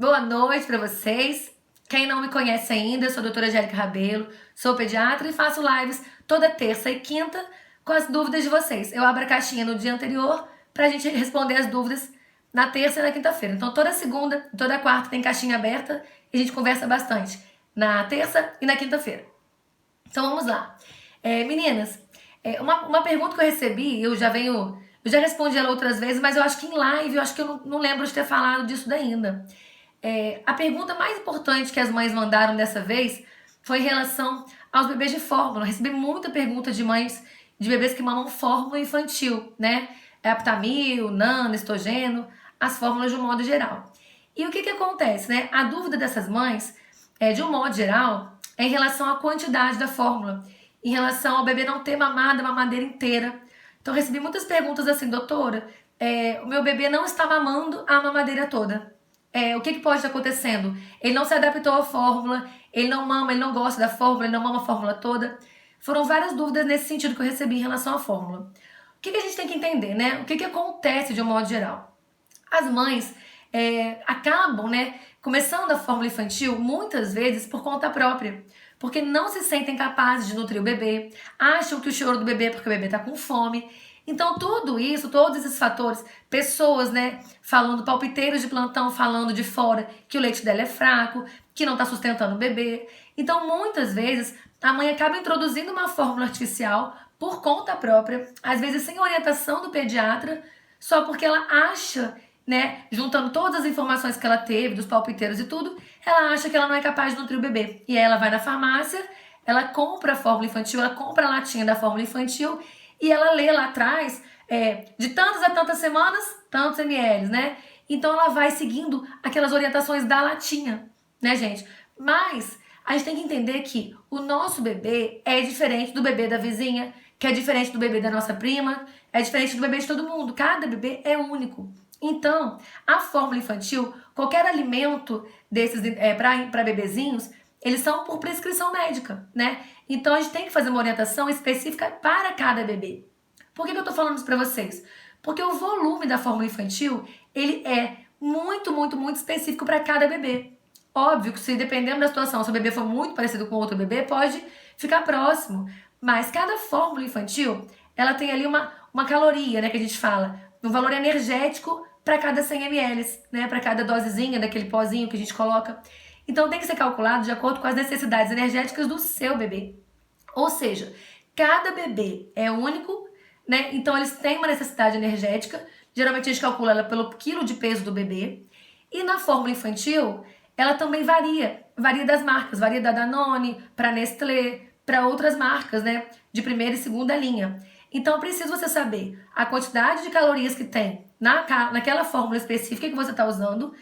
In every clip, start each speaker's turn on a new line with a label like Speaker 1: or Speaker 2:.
Speaker 1: Boa noite para vocês. Quem não me conhece ainda, eu sou a doutora Angélica Rabelo, sou pediatra e faço lives toda terça e quinta com as dúvidas de vocês. Eu abro a caixinha no dia anterior para a gente responder as dúvidas na terça e na quinta-feira. Então toda segunda, toda quarta tem caixinha aberta e a gente conversa bastante na terça e na quinta-feira. Então vamos lá. Meninas, uma pergunta que eu recebi, eu já respondi ela outras vezes, mas eu acho que em live, eu acho que eu não lembro de ter falado disso ainda. A pergunta mais importante que as mães mandaram dessa vez foi em relação aos bebês de fórmula. Eu recebi muita pergunta de mães de bebês que mamam fórmula infantil, né? Aptamil, Nano, Estogeno, as fórmulas de um modo geral. E o que acontece, né? A dúvida dessas mães, de um modo geral, é em relação à quantidade da fórmula, em relação ao bebê não ter mamado a mamadeira inteira. Então, eu recebi muitas perguntas assim, doutora, o meu bebê não está mamando a mamadeira toda. O que pode estar acontecendo? Ele não se adaptou à fórmula, ele não mama, ele não gosta da fórmula, ele não mama a fórmula toda. Foram várias dúvidas nesse sentido que eu recebi em relação à fórmula. O que a gente tem que entender, né? O que acontece de um modo geral? As mães acabam, né, começando a fórmula infantil muitas vezes por conta própria, porque não se sentem capazes de nutrir o bebê, acham que o choro do bebê é porque o bebê está com fome. Então tudo isso, todos esses fatores, pessoas, né, falando, palpiteiros de plantão falando de fora que o leite dela é fraco, que não está sustentando o bebê. Então muitas vezes a mãe acaba introduzindo uma fórmula artificial por conta própria, às vezes sem orientação do pediatra, só porque ela acha, né, juntando todas as informações que ela teve, dos palpiteiros e tudo, ela acha que ela não é capaz de nutrir o bebê. E aí ela vai na farmácia, ela compra a fórmula infantil, ela compra a latinha da fórmula infantil e ela lê lá atrás, de tantas a tantas semanas, tantos ml, né? Então ela vai seguindo aquelas orientações da latinha, né, gente? Mas a gente tem que entender que o nosso bebê é diferente do bebê da vizinha, que é diferente do bebê da nossa prima, é diferente do bebê de todo mundo. Cada bebê é único. Então, a fórmula infantil, qualquer alimento desses para bebezinhos, eles são por prescrição médica, né? Então, a gente tem que fazer uma orientação específica para cada bebê. Por que eu tô falando isso para vocês? Porque o volume da fórmula infantil, ele é muito, muito, muito específico para cada bebê. Óbvio que se dependendo da situação, se o bebê for muito parecido com outro bebê, pode ficar próximo. Mas cada fórmula infantil, ela tem ali uma caloria, né, que a gente fala, um valor energético para cada 100 ml, né, para cada dosezinha daquele pozinho que a gente coloca. Então tem que ser calculado de acordo com as necessidades energéticas do seu bebê. Ou seja, cada bebê é único, né? Então eles têm uma necessidade energética. Geralmente a gente calcula ela pelo quilo de peso do bebê. E na fórmula infantil, ela também varia. Varia das marcas, varia da Danone para Nestlé, para outras marcas, né, de primeira e segunda linha. Então é preciso você saber a quantidade de calorias que tem naquela fórmula específica que você está usando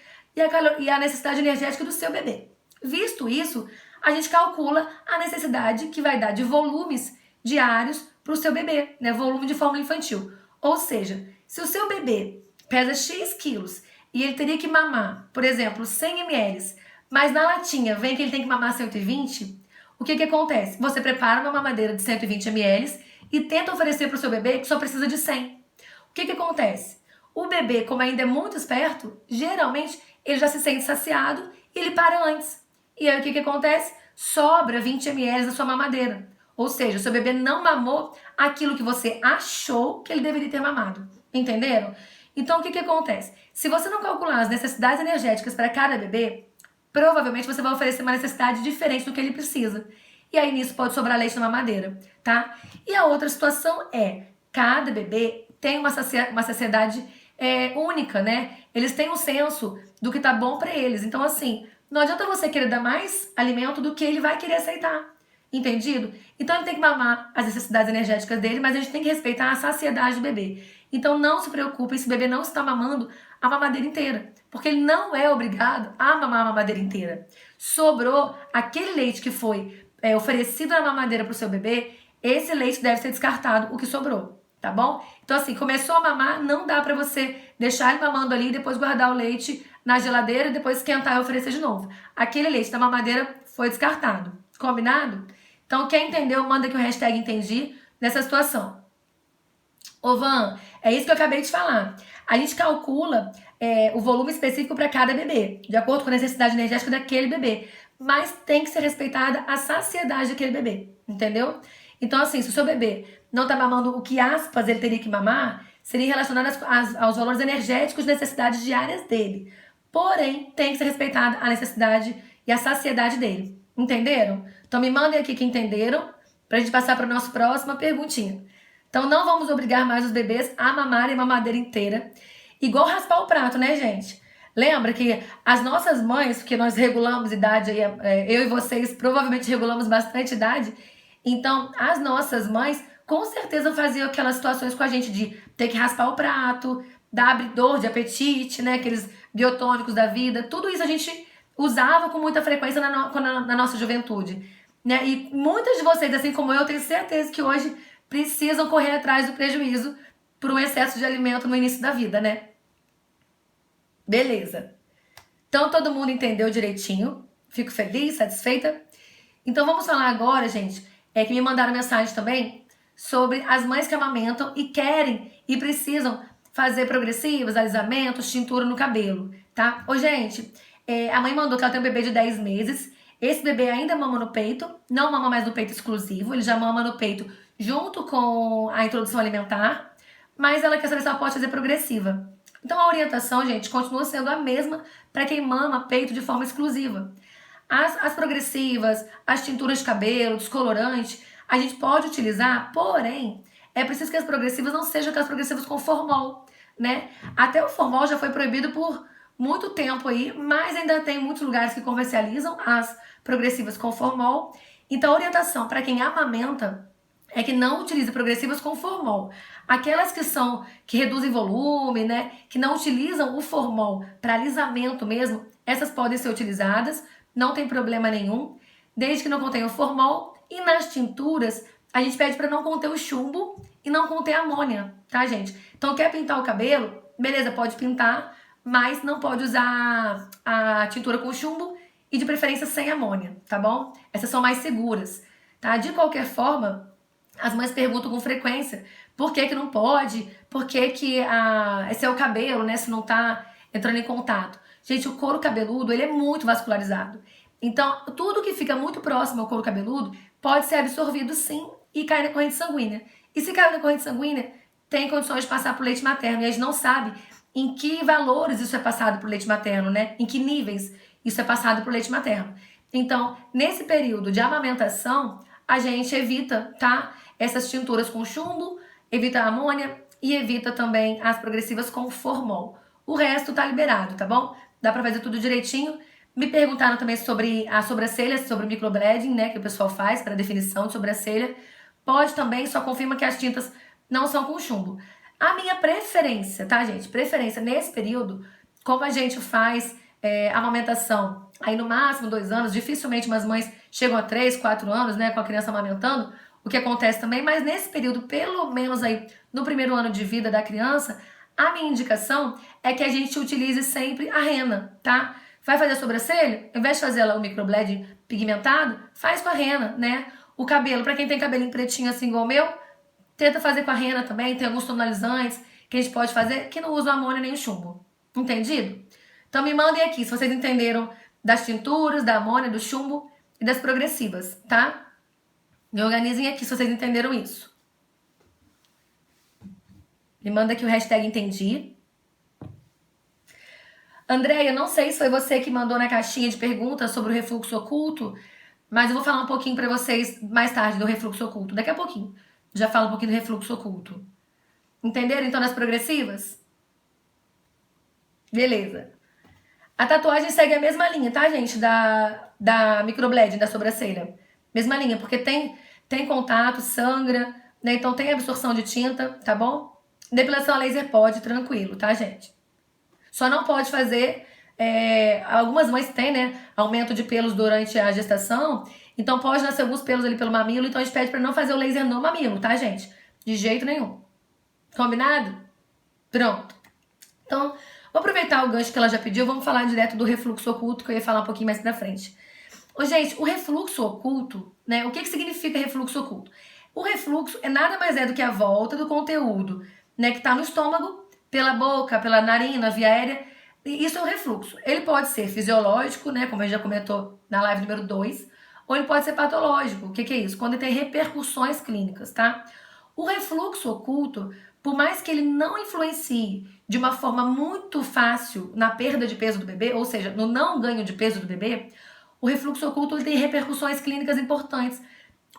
Speaker 1: e a necessidade energética do seu bebê. Visto isso, a gente calcula a necessidade que vai dar de volumes diários para o seu bebê, né, volume de fórmula infantil. Ou seja, se o seu bebê pesa X quilos e ele teria que mamar, por exemplo, 100 ml, mas na latinha vem que ele tem que mamar 120, o que acontece? Você prepara uma mamadeira de 120 ml e tenta oferecer para o seu bebê que só precisa de 100. O que acontece? O bebê, como ainda é muito esperto, geralmente ele já se sente saciado e ele para antes. E aí o que acontece? Sobra 20 ml na sua mamadeira. Ou seja, o seu bebê não mamou aquilo que você achou que ele deveria ter mamado. Entenderam? Então o que acontece? Se você não calcular as necessidades energéticas para cada bebê, provavelmente você vai oferecer uma necessidade diferente do que ele precisa. E aí nisso pode sobrar leite na mamadeira, tá? E a outra situação cada bebê tem uma saciedade única, né? Eles têm um senso do que tá bom para eles. Então assim, não adianta você querer dar mais alimento do que ele vai querer aceitar. Entendido? Então ele tem que mamar as necessidades energéticas dele, mas a gente tem que respeitar a saciedade do bebê. Então não se preocupe se o bebê não está mamando a mamadeira inteira, porque ele não é obrigado a mamar a mamadeira inteira. Sobrou aquele leite que foi oferecido na mamadeira para o seu bebê, esse leite deve ser descartado, o que sobrou, tá bom? Então assim, começou a mamar, não dá para você deixar ele mamando ali e depois guardar o leite na geladeira e depois esquentar e oferecer de novo. Aquele leite da mamadeira foi descartado, combinado? Então quem entendeu, manda aqui o hashtag entendi nessa situação. Ô Van, é isso que eu acabei de falar. A gente calcula o volume específico para cada bebê, de acordo com a necessidade energética daquele bebê. Mas tem que ser respeitada a saciedade daquele bebê, entendeu? Então, assim, se o seu bebê não tá mamando o que aspas ele teria que mamar, seria relacionado aos valores energéticos e necessidades diárias dele. Porém, tem que ser respeitada a necessidade e a saciedade dele. Entenderam? Então me mandem aqui que entenderam, pra gente passar para a nossa próxima perguntinha. Então não vamos obrigar mais os bebês a mamarem a mamadeira inteira. Igual raspar o prato, né, gente? Lembra que as nossas mães, porque nós regulamos idade, aí, eu e vocês provavelmente regulamos bastante idade, então as nossas mães com certeza faziam aquelas situações com a gente de ter que raspar o prato, dar abridor de apetite, né, aqueles biotônicos da vida, tudo isso a gente usava com muita frequência na nossa juventude. Né? E muitas de vocês, assim como eu, tenho certeza que hoje precisam correr atrás do prejuízo por um excesso de alimento no início da vida, né? Beleza. Então todo mundo entendeu direitinho. Fico feliz, satisfeita. Então vamos falar agora, gente, que me mandaram mensagem também sobre as mães que amamentam e querem e precisam fazer progressivas, alisamentos, tintura no cabelo, tá? Ô, gente, a mãe mandou que ela tem um bebê de 10 meses. Esse bebê ainda mama no peito, não mama mais no peito exclusivo, ele já mama no peito junto com a introdução alimentar, mas ela quer saber se ela pode fazer progressiva. Então a orientação, gente, continua sendo a mesma para quem mama peito de forma exclusiva. As progressivas, as tinturas de cabelo, descolorante, a gente pode utilizar, porém, é preciso que as progressivas não sejam aquelas progressivas com formol, né? Até o formol já foi proibido por muito tempo aí, mas ainda tem muitos lugares que comercializam as progressivas com formol. Então a orientação para quem amamenta é que não utilize progressivas com formol. Aquelas que reduzem volume, né, que não utilizam o formol para alisamento mesmo, essas podem ser utilizadas, não tem problema nenhum, desde que não contenham formol. E nas tinturas, a gente pede para não conter o chumbo e não conter amônia, tá, gente? Então quer pintar o cabelo? Beleza, pode pintar, mas não pode usar a tintura com chumbo e de preferência sem amônia, tá bom? Essas são mais seguras, tá? De qualquer forma, as mães perguntam com frequência por que não pode, por que esse é o cabelo, né, se não tá entrando em contato. Gente, o couro cabeludo, ele é muito vascularizado. Então, tudo que fica muito próximo ao couro cabeludo pode ser absorvido sim e cair na corrente sanguínea. E se cair na corrente sanguínea, tem condições de passar por leite materno. E a gente não sabe em que valores isso é passado por leite materno, né? Em que níveis isso é passado por leite materno. Então, nesse período de amamentação, a gente evita, tá? Essas tinturas com chumbo, evita a amônia e evita também as progressivas com formol. O resto tá liberado, tá bom? Dá pra fazer tudo direitinho. Me perguntaram também sobre a sobrancelha, sobre o microblading, né? Que o pessoal faz para definição de sobrancelha. Pode também, só confirma que as tintas não são com chumbo. A minha preferência, tá, gente? Preferência nesse período, como a gente faz amamentação aí no máximo 2 anos, dificilmente umas mães chegam a 3, 4 anos, né, com a criança amamentando, o que acontece também, mas nesse período, pelo menos aí no primeiro ano de vida da criança, a minha indicação é que a gente utilize sempre a rena, tá? Vai fazer a sobrancelha? Ao invés de fazer o microblading pigmentado, faz com a rena, né? O cabelo, pra quem tem cabelinho pretinho assim igual o meu, tenta fazer com a rena também, tem alguns tonalizantes que a gente pode fazer que não usam amônia nem chumbo. Entendido? Então me mandem aqui se vocês entenderam das tinturas, da amônia, do chumbo e das progressivas, tá? Me organizem aqui se vocês entenderam isso. Me manda aqui o hashtag entendi. Andréia, não sei se foi você que mandou na caixinha de perguntas sobre o refluxo oculto, mas eu vou falar um pouquinho pra vocês mais tarde do refluxo oculto. Daqui a pouquinho. Já falo um pouquinho do refluxo oculto. Entenderam então das progressivas? Beleza. A tatuagem segue a mesma linha, tá, gente? Da microblading, da sobrancelha. Mesma linha, porque tem contato, sangra, né? Então tem absorção de tinta, tá bom? Depilação a laser pode, tranquilo, tá, gente? Só não pode fazer... algumas mães têm, né? Aumento de pelos durante a gestação. Então pode nascer alguns pelos ali pelo mamilo. Então a gente pede pra não fazer o laser no mamilo, tá, gente? De jeito nenhum. Combinado? Pronto. Então... vou aproveitar o gancho que ela já pediu, vamos falar direto do refluxo oculto, que eu ia falar um pouquinho mais pra frente. Ô, gente, o refluxo oculto, né? O que significa refluxo oculto? O refluxo é nada mais do que a volta do conteúdo, né? Que tá no estômago pela boca, pela narina, via aérea. E isso é um refluxo. Ele pode ser fisiológico, né, como a gente já comentou na live número 2, ou ele pode ser patológico. O que é isso? Quando ele tem repercussões clínicas, tá? O refluxo oculto, por mais que ele não influencie de uma forma muito fácil na perda de peso do bebê, ou seja, no não ganho de peso do bebê, o refluxo oculto ele tem repercussões clínicas importantes,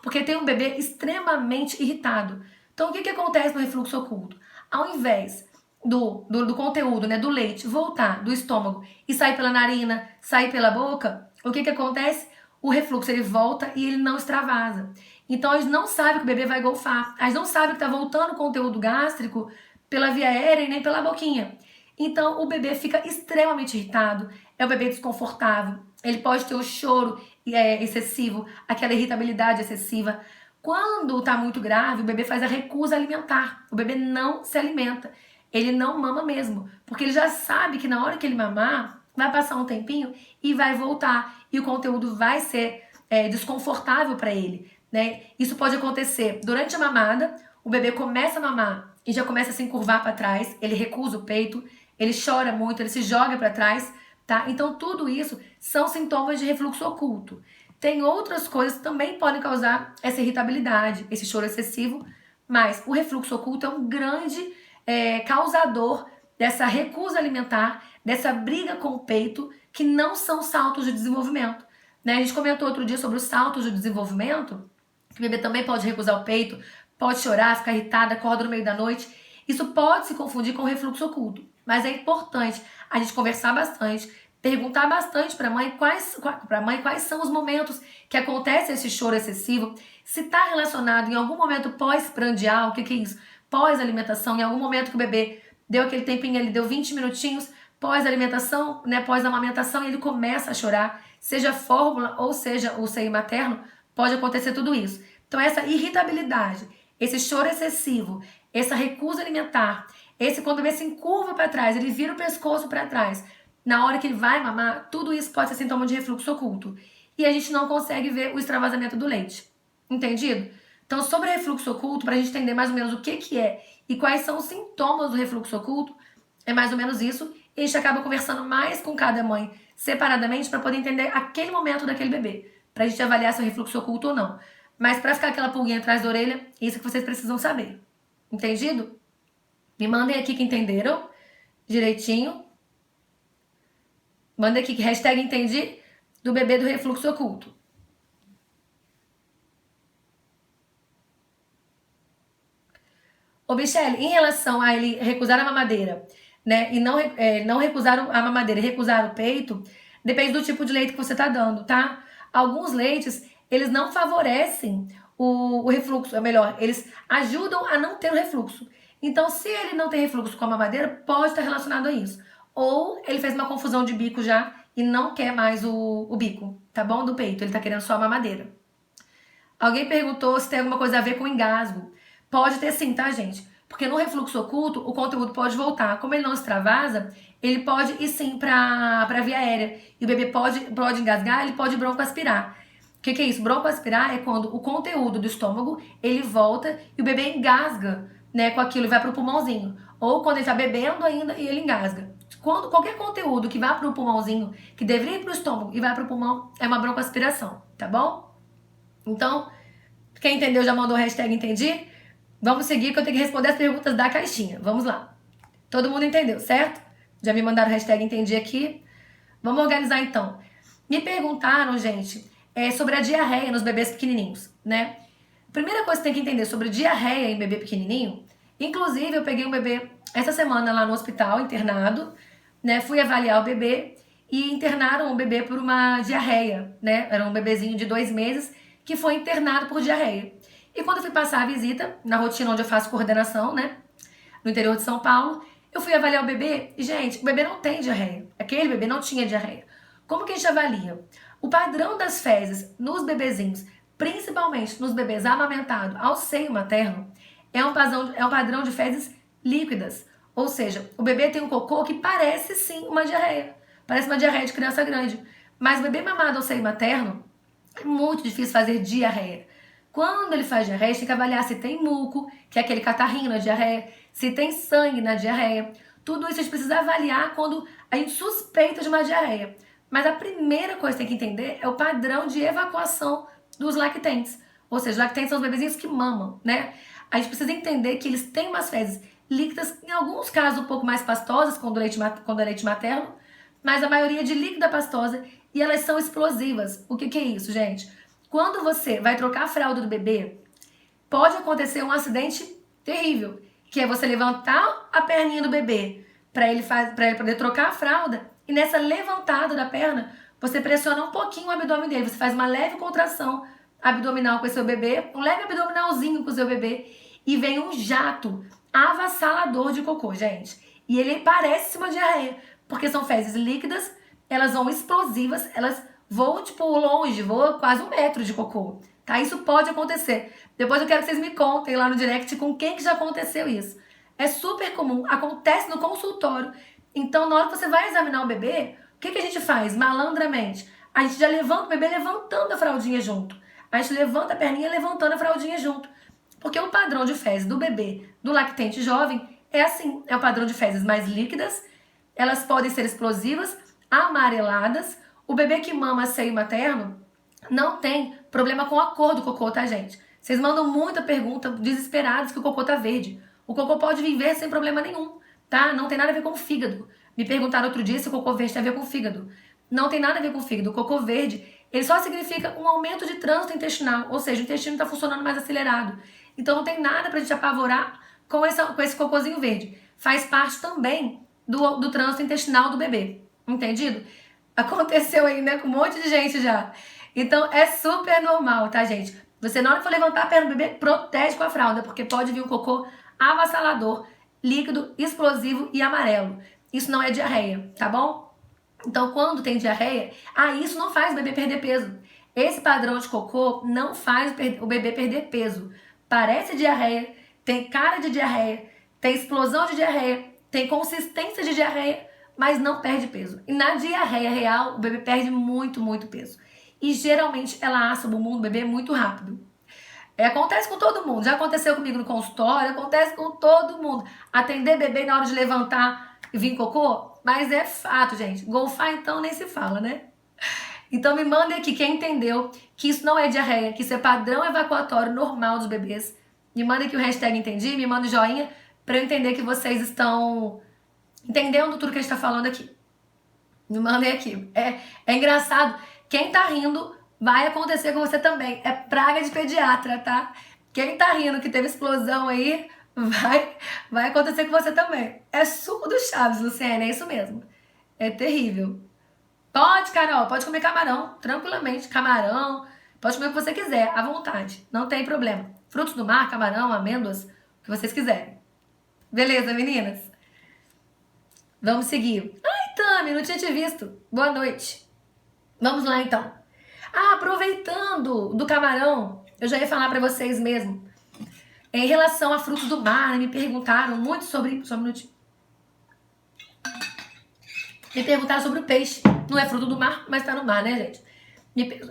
Speaker 1: porque tem um bebê extremamente irritado. Então, o que acontece no refluxo oculto? Ao invés do conteúdo, né, do leite, voltar do estômago e sair pela narina, sair pela boca, o que acontece? O refluxo ele volta e ele não extravasa. Então, a gente não sabe que o bebê vai golfar. A gente não sabe que está voltando o conteúdo gástrico pela via aérea e nem pela boquinha. Então, o bebê fica extremamente irritado, é um bebê desconfortável, ele pode ter o choro excessivo, aquela irritabilidade excessiva. Quando está muito grave, o bebê faz a recusa alimentar. O bebê não se alimenta. Ele não mama mesmo, porque ele já sabe que na hora que ele mamar, vai passar um tempinho e vai voltar. E o conteúdo vai ser desconfortável para ele, né? Isso pode acontecer durante a mamada, o bebê começa a mamar e já começa a se encurvar para trás, ele recusa o peito, ele chora muito, ele se joga para trás, tá? Então tudo isso são sintomas de refluxo oculto. Tem outras coisas que também podem causar essa irritabilidade, esse choro excessivo, mas o refluxo oculto é um grande causador dessa recusa alimentar, dessa briga com o peito, que não são saltos de desenvolvimento. Né? A gente comentou outro dia sobre os saltos de desenvolvimento, que o bebê também pode recusar o peito, pode chorar, ficar irritado, acorda no meio da noite. Isso pode se confundir com refluxo oculto, mas é importante a gente conversar bastante, perguntar bastante para a mãe quais são os momentos que acontece esse choro excessivo, se está relacionado em algum momento pós-prandial, o que é isso? Pós-alimentação, em algum momento que o bebê deu aquele tempinho, ele deu 20 minutinhos, pós-alimentação, né, pós-amamentação, e ele começa a chorar, seja fórmula ou seja o seio materno, pode acontecer tudo isso. Então essa irritabilidade, esse choro excessivo, essa recusa alimentar, esse quando o bebê se encurva para trás, ele vira o pescoço para trás, na hora que ele vai mamar, tudo isso pode ser sintoma de refluxo oculto. E a gente não consegue ver o extravasamento do leite. Entendido? Então, sobre refluxo oculto, para a gente entender mais ou menos o que é e quais são os sintomas do refluxo oculto, é mais ou menos isso. E a gente acaba conversando mais com cada mãe separadamente para poder entender aquele momento daquele bebê, para a gente avaliar se é refluxo oculto ou não. Mas para ficar aquela pulguinha atrás da orelha, isso que vocês precisam saber. Entendido? Me mandem aqui que entenderam direitinho. Mandem aqui que hashtag entendi do bebê do refluxo oculto. Ô, Michele, em relação a ele recusar a mamadeira, né, e não recusar a mamadeira e recusar o peito, depende do tipo de leite que você tá dando, tá? Alguns leites, eles não favorecem o refluxo, é melhor, eles ajudam a não ter o refluxo. Então, se ele não tem refluxo com a mamadeira, pode estar relacionado a isso. Ou ele fez uma confusão de bico já e não quer mais o bico, tá bom? Do peito, ele tá querendo só a mamadeira. Alguém perguntou se tem alguma coisa a ver com engasgo. Pode ter sim, tá, gente? Porque no refluxo oculto, o conteúdo pode voltar. Como ele não extravasa, ele pode ir sim pra via aérea. E o bebê pode engasgar, ele pode broncoaspirar. O que é isso? Broncoaspirar é quando o conteúdo do estômago, ele volta e o bebê engasga, né, com aquilo e vai pro pulmãozinho. Ou quando ele tá bebendo ainda e ele engasga. Quando qualquer conteúdo que vá pro pulmãozinho, que deveria ir pro estômago e vai pro pulmão, é uma broncoaspiração, tá bom? Então, quem entendeu já mandou o hashtag entendi? Vamos seguir que eu tenho que responder as perguntas da caixinha. Vamos lá. Todo mundo entendeu, certo? Já me mandaram o hashtag entendi aqui. Vamos organizar então. Me perguntaram, gente, sobre a diarreia nos bebês pequenininhos, né? Primeira coisa que tem que entender sobre diarreia em bebê pequenininho, inclusive eu peguei um bebê essa semana lá no hospital, internado, né? Fui avaliar o bebê e internaram o bebê por uma diarreia, né? Era um bebezinho de 2 meses que foi internado por diarreia. E quando eu fui passar a visita, na rotina onde eu faço coordenação, né? No interior de São Paulo, eu fui avaliar o bebê e, gente, o bebê não tem diarreia. Aquele bebê não tinha diarreia. Como que a gente avalia? O padrão das fezes nos bebezinhos, principalmente nos bebês amamentados ao seio materno, é um padrão de fezes líquidas. Ou seja, o bebê tem um cocô que parece sim uma diarreia. Parece uma diarreia de criança grande. Mas o bebê mamado ao seio materno, é muito difícil fazer diarreia. Quando ele faz diarreia, a gente tem que avaliar se tem muco, que é aquele catarrinho na diarreia, se tem sangue na diarreia. Tudo isso a gente precisa avaliar quando a gente suspeita de uma diarreia. Mas a primeira coisa que tem que entender é o padrão de evacuação dos lactentes. Ou seja, os lactentes são os bebezinhos que mamam, né? A gente precisa entender que eles têm umas fezes líquidas, em alguns casos um pouco mais pastosas, quando é leite materno, mas a maioria de líquida pastosa, e elas são explosivas. O que é isso, gente? Quando você vai trocar a fralda do bebê, pode acontecer um acidente terrível, que é você levantar a perninha do bebê para ele poder trocar a fralda, e nessa levantada da perna, você pressiona um pouquinho o abdômen dele, você faz uma leve contração abdominal com o seu bebê, um leve abdominalzinho com o seu bebê, e vem um jato avassalador de cocô, gente. E ele parece uma diarreia, porque são fezes líquidas, elas vão explosivas, elas voam tipo longe, voam quase 1 metro de cocô, tá? Isso pode acontecer. Depois eu quero que vocês me contem lá no direct com quem que já aconteceu isso. É super comum, acontece no consultório. Então, na hora que você vai examinar o bebê, o que a gente faz malandramente? A gente já levanta o bebê levantando a fraldinha junto. A gente levanta a perninha levantando a fraldinha junto. Porque o padrão de fezes do bebê, do lactente jovem, é assim. É o padrão de fezes mais líquidas, elas podem ser explosivas, amareladas. O bebê que mama seio materno não tem problema com a cor do cocô, tá, gente? Vocês mandam muita pergunta, desesperados, que o cocô tá verde. O cocô pode vir verde sem problema nenhum, tá? Não tem nada a ver com o fígado. Me perguntaram outro dia se o cocô verde tem a ver com o fígado. Não tem nada a ver com o fígado. O cocô verde, ele só significa um aumento de trânsito intestinal, ou seja, o intestino está funcionando mais acelerado. Então não tem nada pra gente apavorar com esse cocôzinho verde. Faz parte também do trânsito intestinal do bebê. Entendido? Aconteceu aí, né, com um monte de gente já. Então é super normal, tá, gente? Você, na hora que for levantar a perna do bebê, protege com a fralda, porque pode vir um cocô avassalador, líquido, explosivo e amarelo. Isso não é diarreia, tá bom? Então, quando tem diarreia, isso não faz o bebê perder peso. Esse padrão de cocô não faz o bebê perder peso. Parece diarreia, tem cara de diarreia, tem explosão de diarreia, tem consistência de diarreia, mas não perde peso. E na diarreia real, o bebê perde muito, muito peso. E geralmente ela assa o bumbum do bebê muito rápido. Acontece com todo mundo. Já aconteceu comigo no consultório, acontece com todo mundo. Atender bebê na hora de levantar e vir cocô, mas é fato, gente. Golfar então nem se fala, né? Então me mandem aqui quem entendeu que isso não é diarreia, que isso é padrão evacuatório normal dos bebês. Me mandem aqui o hashtag entendi, me mandem joinha para eu entender que vocês estão entendendo tudo que a gente tá falando aqui. Me mandem aqui. É engraçado. Quem tá rindo vai acontecer com você também. É praga de pediatra, tá? Quem tá rindo que teve explosão aí, vai acontecer com você também. É suco do Chaves, Luciene, é isso mesmo. É terrível. Pode, Carol, pode comer camarão, tranquilamente. Camarão, pode comer o que você quiser, à vontade. Não tem problema. Frutos do mar, camarão, amêndoas, o que vocês quiserem. Beleza, meninas? Vamos seguir. Ai, Tami, não tinha te visto. Boa noite. Vamos lá, então. Aproveitando do camarão, eu já ia falar pra vocês mesmo. Em relação a frutos do mar, me perguntaram muito sobre... Só um minutinho. Me perguntaram sobre o peixe. Não é fruto do mar, mas tá no mar, né, gente?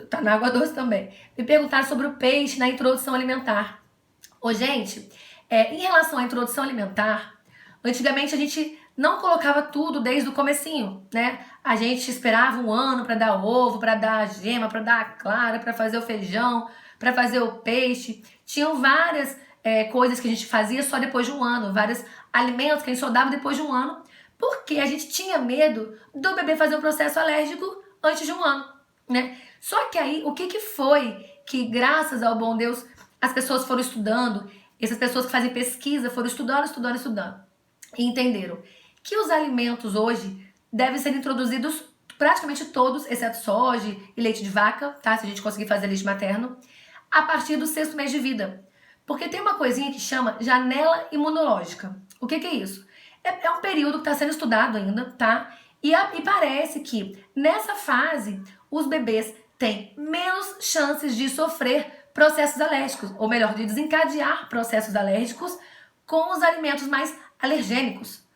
Speaker 1: Tá na água doce também. Me perguntaram sobre o peixe na introdução alimentar. Ô, gente, em relação à introdução alimentar, antigamente a gente não colocava tudo desde o comecinho, né? A gente esperava 1 ano para dar ovo, para dar gema, para dar a clara, para fazer o feijão, para fazer o peixe. Tinham várias coisas que a gente fazia só depois de 1 ano, vários alimentos que a gente só dava depois de 1 ano, porque a gente tinha medo do bebê fazer um processo alérgico antes de 1 ano, né? Só que aí, o que foi que, graças ao bom Deus, as pessoas foram estudando, essas pessoas que fazem pesquisa foram estudando, e entenderam que os alimentos hoje devem ser introduzidos praticamente todos, exceto soja e leite de vaca, tá? Se a gente conseguir fazer leite materno, a partir do 6º mês de vida. Porque tem uma coisinha que chama janela imunológica. O que é isso? É um período que está sendo estudado ainda, tá? E parece que nessa fase os bebês têm menos chances de sofrer processos alérgicos, ou melhor, de desencadear processos alérgicos com os alimentos mais alergênicos.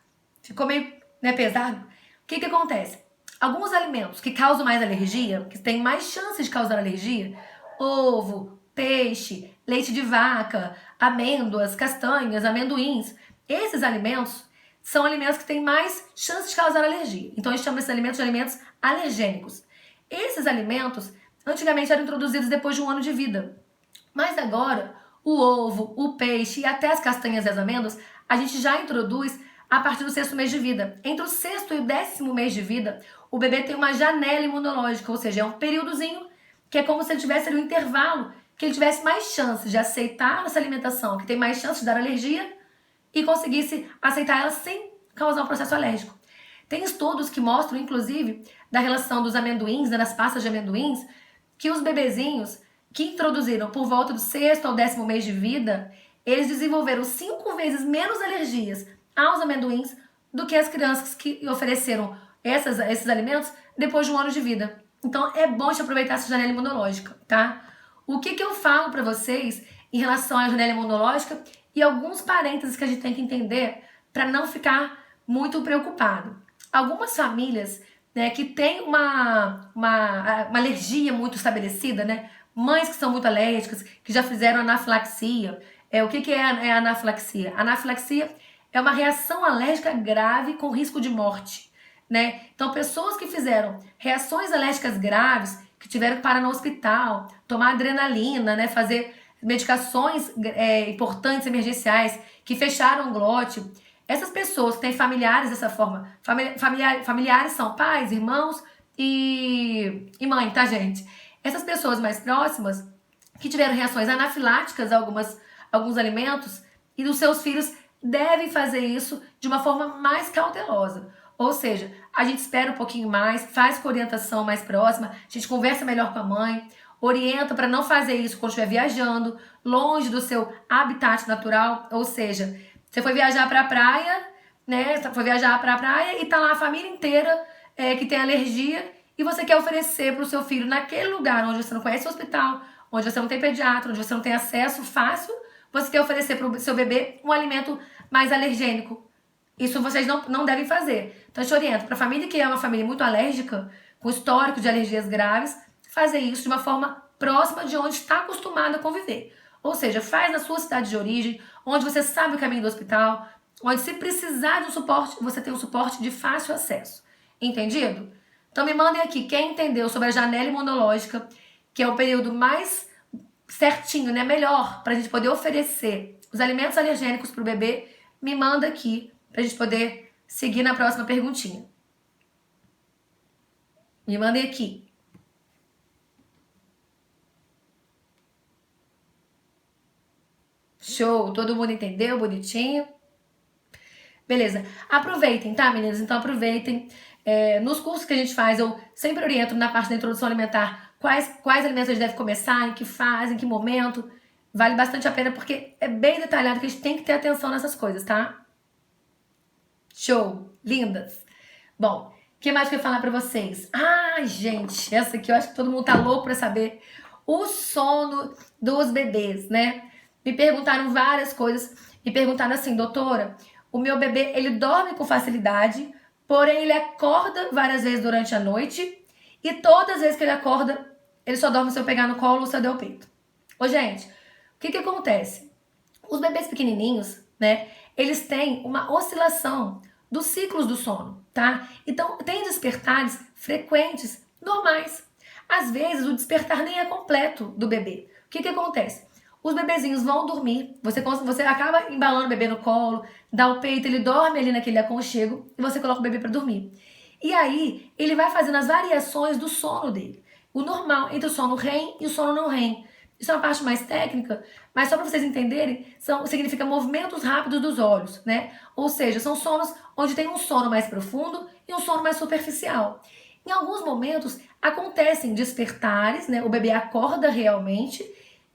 Speaker 1: Ficou meio, né, pesado? O que acontece? Alguns alimentos que causam mais alergia, que têm mais chances de causar alergia, ovo, peixe, leite de vaca, amêndoas, castanhas, amendoins, esses alimentos são alimentos que têm mais chance de causar alergia. Então a gente chama esses alimentos de alimentos alergênicos. Esses alimentos antigamente eram introduzidos depois de um ano de vida. Mas agora, o ovo, o peixe e até as castanhas e as amêndoas, a gente já introduz a partir do 6º mês de vida. Entre o 6º e o 10º mês de vida, o bebê tem uma janela imunológica, ou seja, é um períodozinho que é como se ele tivesse ali um intervalo, que ele tivesse mais chances de aceitar essa alimentação, que tem mais chances de dar alergia, e conseguisse aceitar ela sem causar um processo alérgico. Tem estudos que mostram, inclusive, da relação dos amendoins, das pastas de amendoins, que os bebezinhos que introduziram por volta do 6º ao 10º mês de vida, eles desenvolveram 5 vezes menos alergias aos amendoins do que as crianças que ofereceram esses alimentos depois de um ano de vida. Então é bom de aproveitar essa janela imunológica, tá? O que eu falo para vocês em relação à janela imunológica e alguns parênteses que a gente tem que entender para não ficar muito preocupado. Algumas famílias, né, que têm uma alergia muito estabelecida, né? Mães que são muito alérgicas, que já fizeram anafilaxia. O que é a anafilaxia? A anafilaxia é uma reação alérgica grave com risco de morte, né? Então, pessoas que fizeram reações alérgicas graves, que tiveram que parar no hospital, tomar adrenalina, né, fazer medicações importantes, emergenciais, que fecharam o glote. Essas pessoas que têm familiares dessa forma, familiares são pais, irmãos e mãe, tá, gente? Essas pessoas mais próximas que tiveram reações anafiláticas a alguns alimentos e os seus filhos devem fazer isso de uma forma mais cautelosa. Ou seja, a gente espera um pouquinho mais, faz com orientação mais próxima, a gente conversa melhor com a mãe, orienta para não fazer isso quando estiver viajando, longe do seu habitat natural. Ou seja, você foi viajar para a praia, né? Foi viajar para a praia e tá lá a família inteira que tem alergia e você quer oferecer para o seu filho naquele lugar onde você não conhece o hospital, onde você não tem pediatra, onde você não tem acesso fácil, você quer oferecer para o seu bebê um alimento mais alergênico. Isso vocês não devem fazer. Então eu te oriento, para a família que é uma família muito alérgica, com histórico de alergias graves, fazer isso de uma forma próxima de onde está acostumado a conviver. Ou seja, faz na sua cidade de origem, onde você sabe o caminho do hospital, onde se precisar de um suporte, você tem um suporte de fácil acesso. Entendido? Então me mandem aqui quem entendeu sobre a janela imunológica, que é o período mais certinho, né, melhor para a gente poder oferecer os alimentos alergênicos para o bebê. Me manda aqui para a gente poder seguir na próxima perguntinha. Me mandem aqui. Show, todo mundo entendeu? Bonitinho. Beleza. Aproveitem, tá, meninas? Então aproveitem. Nos cursos que a gente faz, eu sempre oriento na parte da introdução alimentar quais alimentos a gente deve começar, em que fase, em que momento. Vale bastante a pena porque é bem detalhado que a gente tem que ter atenção nessas coisas, tá? Show. Lindas. Bom, o que mais que eu ia falar pra vocês? Ai, gente, essa aqui eu acho que todo mundo tá louco pra saber. O sono dos bebês, né? Me perguntaram várias coisas. Me perguntaram assim, doutora, o meu bebê, ele dorme com facilidade, porém ele acorda várias vezes durante a noite e todas as vezes que ele acorda, ele só dorme se eu pegar no colo ou se eu der o peito. Ô, gente, o que acontece? Os bebês pequenininhos, né, eles têm uma oscilação dos ciclos do sono, tá? Então, tem despertares frequentes, normais. Às vezes, o despertar nem é completo do bebê. O que acontece? Os bebezinhos vão dormir, você acaba embalando o bebê no colo, dá o peito, ele dorme ali naquele aconchego e você coloca o bebê para dormir. E aí, ele vai fazendo as variações do sono dele. O normal entre o sono REM e o sono não REM. Isso é uma parte mais técnica, mas só para vocês entenderem, significa movimentos rápidos dos olhos, né? Ou seja, são sonos onde tem um sono mais profundo e um sono mais superficial. Em alguns momentos, acontecem despertares, né? O bebê acorda realmente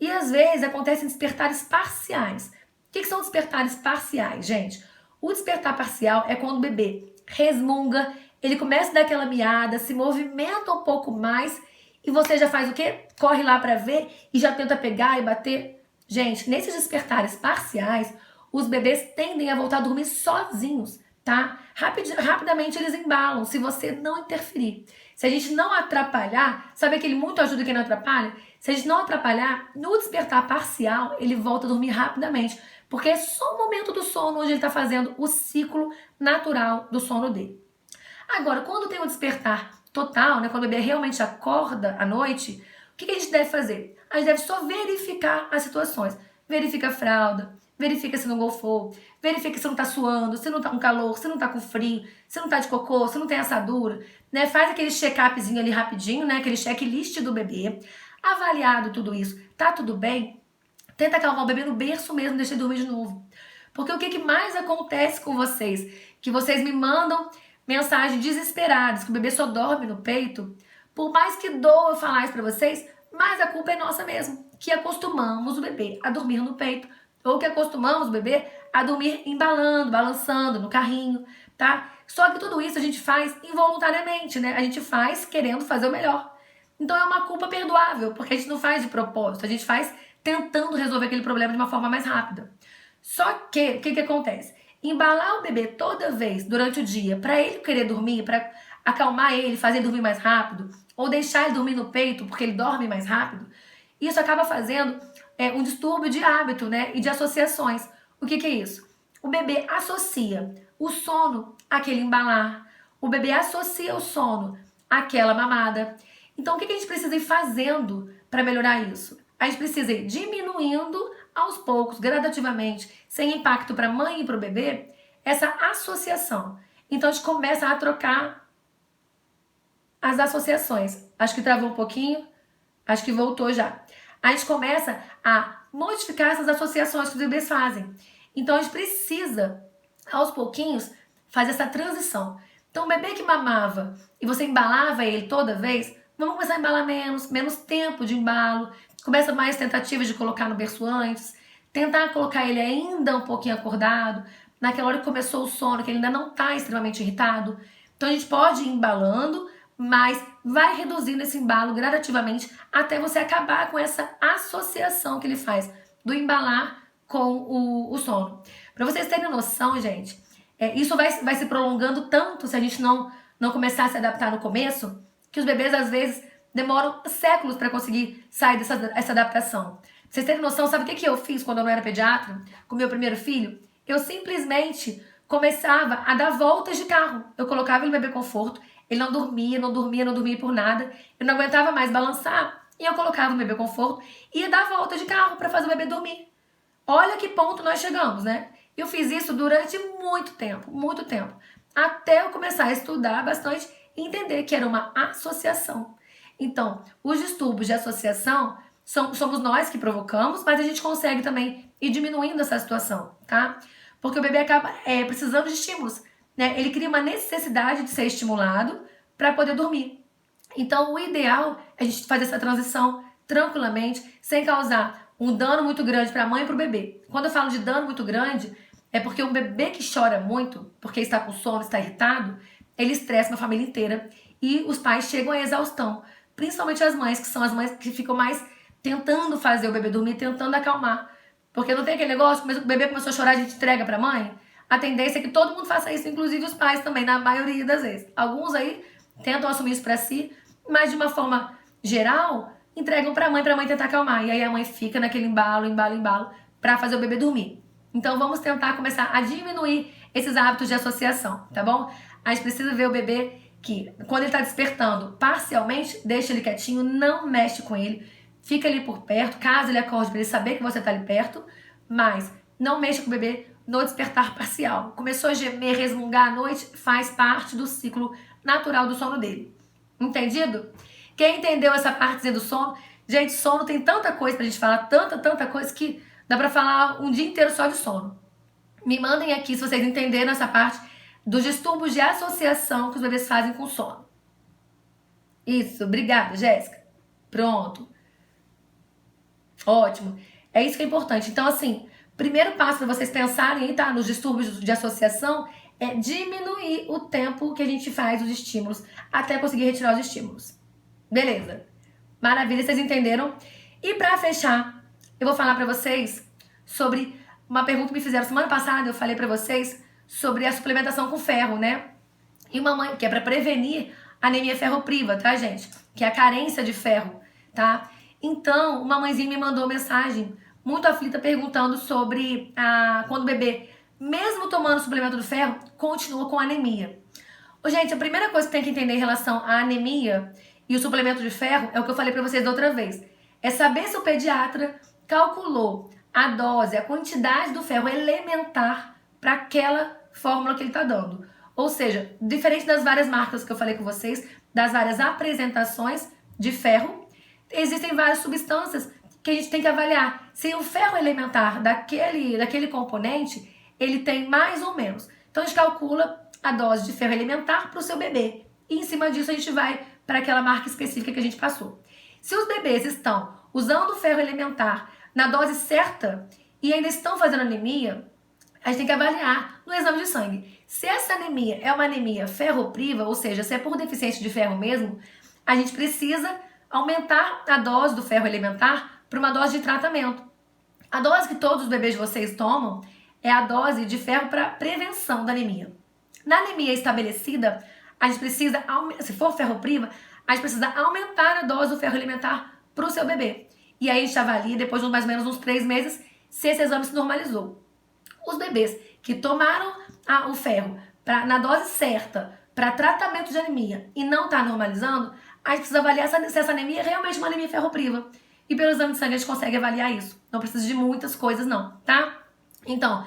Speaker 1: e às vezes acontecem despertares parciais. O que são despertares parciais, gente? O despertar parcial é quando o bebê resmunga, ele começa a dar aquela miada, se movimenta um pouco mais e você já faz o quê? Corre lá para ver e já tenta pegar e bater. Gente, nesses despertares parciais, os bebês tendem a voltar a dormir sozinhos, tá? Rapidamente eles embalam, se você não interferir. Se a gente não atrapalhar, sabe aquele muito ajuda quem não atrapalha? Se a gente não atrapalhar, no despertar parcial, ele volta a dormir rapidamente. Porque é só o momento do sono onde ele está fazendo o ciclo natural do sono dele. Agora, quando tem um despertar total, né, quando o bebê realmente acorda à noite, o que a gente deve fazer? A gente deve só verificar as situações. Verifica a fralda, verifica se não golfou, verifica se não tá suando, se não tá com calor, se não tá com frio, se não tá de cocô, se não tem assadura, né? Faz aquele check-upzinho ali rapidinho, né? Aquele checklist do bebê. Avaliado tudo isso, tá tudo bem? Tenta acalmar o bebê no berço mesmo, deixa ele dormir de novo. Porque o que mais acontece com vocês? Que vocês me mandam mensagens desesperadas, que o bebê só dorme no peito. Por mais que doa eu falar isso pra vocês, mas a culpa é nossa mesmo. Que acostumamos o bebê a dormir no peito. Ou que acostumamos o bebê a dormir embalando, balançando no carrinho, tá? Só que tudo isso a gente faz involuntariamente, né? A gente faz querendo fazer o melhor. Então é uma culpa perdoável, porque a gente não faz de propósito, a gente faz tentando resolver aquele problema de uma forma mais rápida. Só que, o que acontece? Embalar o bebê toda vez durante o dia para ele querer dormir, para acalmar ele, fazer ele dormir mais rápido, ou deixar ele dormir no peito porque ele dorme mais rápido, isso acaba fazendo um distúrbio de hábito, né? E de associações. O que é isso? O bebê associa o sono àquele embalar, o bebê associa o sono àquela mamada. Então, o que a gente precisa ir fazendo para melhorar isso? A gente precisa ir diminuindo aos poucos, gradativamente, sem impacto para a mãe e para o bebê, essa associação. Então, a gente começa a trocar as associações. Acho que travou um pouquinho, acho que voltou já. A gente começa a modificar essas associações que os bebês fazem. Então, a gente precisa, aos pouquinhos, fazer essa transição. Então, o bebê que mamava e você embalava ele toda vez, vamos começar a embalar menos tempo de embalo, começa mais tentativas de colocar no berço antes, tentar colocar ele ainda um pouquinho acordado, naquela hora que começou o sono, que ele ainda não está extremamente irritado. Então a gente pode ir embalando, mas vai reduzindo esse embalo gradativamente até você acabar com essa associação que ele faz do embalar com o sono. Para vocês terem noção, gente, isso vai se prolongando tanto se a gente não começar a se adaptar no começo, que os bebês às vezes demoram séculos para conseguir sair dessa adaptação. Pra vocês terem noção, sabe o que eu fiz quando eu não era pediatra? Com meu primeiro filho? Eu simplesmente começava a dar voltas de carro. Eu colocava ele no bebê conforto, ele não dormia por nada. Eu não aguentava mais balançar e eu colocava no bebê conforto e ia dar volta de carro para fazer o bebê dormir. Olha que ponto nós chegamos, né? Eu fiz isso durante muito tempo. Até eu começar a estudar bastante e entender que era uma associação. Então, os distúrbios de associação somos nós que provocamos, mas a gente consegue também ir diminuindo essa situação, tá? Porque o bebê acaba precisando de estímulos, né? Ele cria uma necessidade de ser estimulado para poder dormir. Então, o ideal é a gente fazer essa transição tranquilamente, sem causar um dano muito grande para a mãe e para o bebê. Quando eu falo de dano muito grande, é porque um bebê que chora muito, porque está com sono, está irritado, ele estressa a família inteira e os pais chegam à exaustão. Principalmente as mães, que são as mães que ficam mais tentando fazer o bebê dormir, tentando acalmar. Porque não tem aquele negócio, o bebê começou a chorar, a gente entrega pra mãe. A tendência é que todo mundo faça isso, inclusive os pais também, na maioria das vezes. Alguns aí tentam assumir isso pra si, mas de uma forma geral, entregam pra mãe tentar acalmar. E aí a mãe fica naquele embalo, pra fazer o bebê dormir. Então vamos tentar começar a diminuir esses hábitos de associação, tá bom? A gente precisa ver o bebê que, quando ele tá despertando parcialmente, deixa ele quietinho, não mexe com ele, fica ali por perto, caso ele acorde pra ele saber que você tá ali perto, mas não mexa com o bebê no despertar parcial. Começou a gemer, resmungar à noite, faz parte do ciclo natural do sono dele. Entendido? Quem entendeu essa partezinha do sono? Gente, sono tem tanta coisa pra gente falar, tanta coisa que dá pra falar um dia inteiro só de sono. Me mandem aqui se vocês entenderam essa parte dos distúrbios de associação que os bebês fazem com sono. Isso, obrigada, Jéssica. Pronto. Ótimo. É isso que é importante. Então, assim, primeiro passo para vocês pensarem aí, tá? Nos distúrbios de associação é diminuir o tempo que a gente faz os estímulos até conseguir retirar os estímulos. Beleza. Maravilha, vocês entenderam? E para fechar, eu vou falar para vocês sobre uma pergunta que me fizeram semana passada. Eu falei para vocês sobre a suplementação com ferro, né? E uma mãe, que é para prevenir anemia ferropriva, tá, gente? Que é a carência de ferro, tá? Então, uma mãezinha me mandou mensagem muito aflita perguntando sobre quando o bebê, mesmo tomando suplemento do ferro, continua com anemia. Gente, a primeira coisa que tem que entender em relação à anemia e o suplemento de ferro é o que eu falei pra vocês da outra vez. É saber se o pediatra calculou a dose, a quantidade do ferro elementar para aquela fórmula que ele tá dando. Ou seja, diferente das várias marcas que eu falei com vocês, das várias apresentações de ferro, existem várias substâncias que a gente tem que avaliar se o ferro elementar daquele componente, ele tem mais ou menos. Então a gente calcula a dose de ferro elementar para o seu bebê. E em cima disso a gente vai para aquela marca específica que a gente passou. Se os bebês estão usando o ferro elementar na dose certa e ainda estão fazendo anemia, a gente tem que avaliar no exame de sangue. Se essa anemia é uma anemia ferropriva, ou seja, se é por deficiência de ferro mesmo, a gente precisa aumentar a dose do ferro elementar para uma dose de tratamento. A dose que todos os bebês de vocês tomam é a dose de ferro para prevenção da anemia. Na anemia estabelecida, a gente precisa, se for ferropriva, a gente precisa aumentar a dose do ferro elementar para o seu bebê. E aí a gente avalia, depois de mais ou menos uns 3 meses, se esse exame se normalizou. Os bebês que tomaram o ferro na dose certa para tratamento de anemia e não está normalizando, a gente precisa avaliar se essa anemia é realmente uma anemia ferropriva. E pelo exame de sangue a gente consegue avaliar isso. Não precisa de muitas coisas não, tá? Então,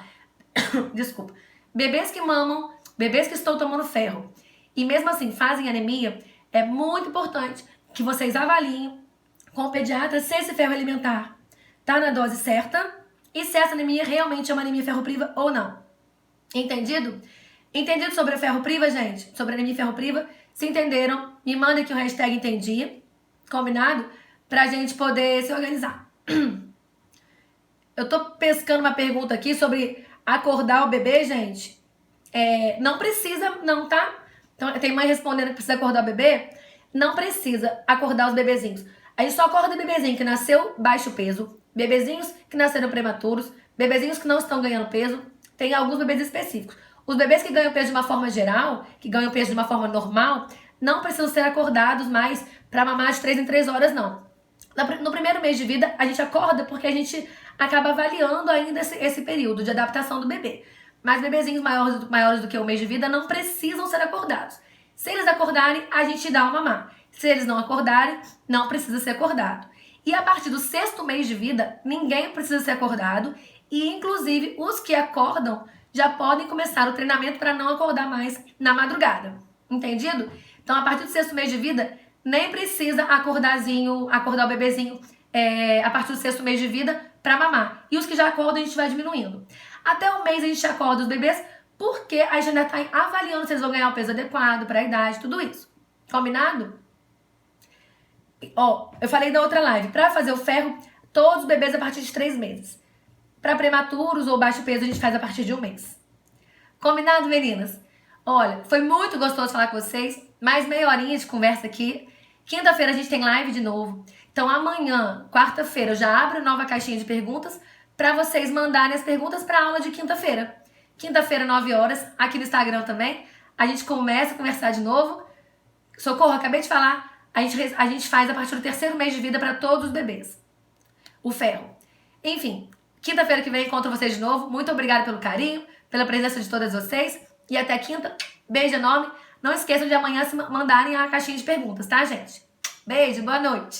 Speaker 1: desculpa. Bebês que mamam, bebês que estão tomando ferro e mesmo assim fazem anemia, é muito importante que vocês avaliem com o pediatra se esse ferro alimentar tá na dose certa e se essa anemia realmente é uma anemia ferropriva ou não. Entendido? Entendido sobre a ferropriva, gente? Sobre a anemia ferropriva? Se entenderam, me mandem aqui o hashtag entendi, combinado? Pra gente poder se organizar. Eu tô pescando uma pergunta aqui sobre acordar o bebê, gente. Não precisa não, tá? Então, tem mãe respondendo que precisa acordar o bebê. Não precisa acordar os bebezinhos. A gente só acorda bebezinho que nasceu baixo peso, bebezinhos que nasceram prematuros, bebezinhos que não estão ganhando peso. Tem alguns bebês específicos. Os bebês que ganham peso de uma forma geral, que ganham peso de uma forma normal, não precisam ser acordados mais para mamar de 3 em 3 horas, não. No primeiro mês de vida, a gente acorda porque a gente acaba avaliando ainda esse período de adaptação do bebê. Mas bebezinhos maiores do que um mês de vida não precisam ser acordados. Se eles acordarem, a gente dá o mamar. Se eles não acordarem, não precisa ser acordado. E a partir do 6º mês de vida, ninguém precisa ser acordado. E inclusive, os que acordam já podem começar o treinamento para não acordar mais na madrugada. Entendido? Então, a partir do 6º mês de vida, nem precisa acordar o bebezinho a partir do 6º mês de vida para mamar. E os que já acordam, a gente vai diminuindo. Até um mês a gente acorda os bebês, porque a gente ainda está avaliando se eles vão ganhar o peso adequado para a idade, tudo isso. Combinado? Ó, eu falei da outra live. Para fazer o ferro, todos os bebês a partir de 3 meses. Para prematuros ou baixo peso, a gente faz a partir de 1 mês. Combinado, meninas? Olha, foi muito gostoso falar com vocês. Mais meia horinha de conversa aqui. Quinta-feira a gente tem live de novo. Então amanhã, quarta-feira, eu já abro nova caixinha de perguntas para vocês mandarem as perguntas para a aula de quinta-feira. Quinta-feira, 9 horas, aqui no Instagram também. A gente começa a conversar de novo. Socorro, acabei de falar. A gente faz a partir do 3º mês de vida para todos os bebês. O ferro. Enfim, quinta-feira que vem encontro vocês de novo. Muito obrigada pelo carinho, pela presença de todas vocês. E até quinta. Beijo enorme. Não esqueçam de amanhã se mandarem a caixinha de perguntas, tá, gente? Beijo, boa noite.